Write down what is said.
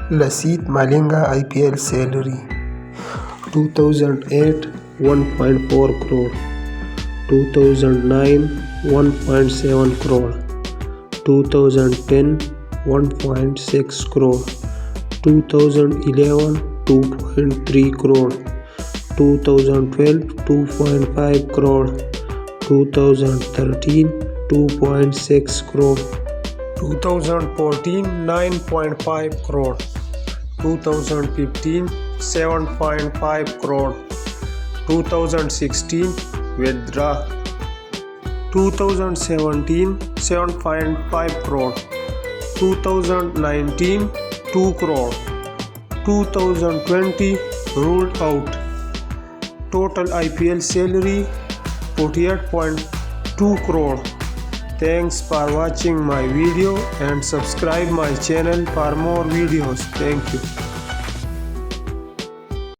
Lasith Malinga Ipl salary 2008 1.4 crore, 2009 1.7 crore, 2010 1.6 crore, 2011 2.3 crore, 2012 2.5 crore, 2013 2.6 crore, 2014 9.5 crore, 2015 7.5 crore, 2016 withdraw, 2017 7.5 crore, 2019 2 crore, 2020 ruled out. Total IPL salary 48.2 crore. Thanks for watching my video and subscribe my channel for more videos. Thank you.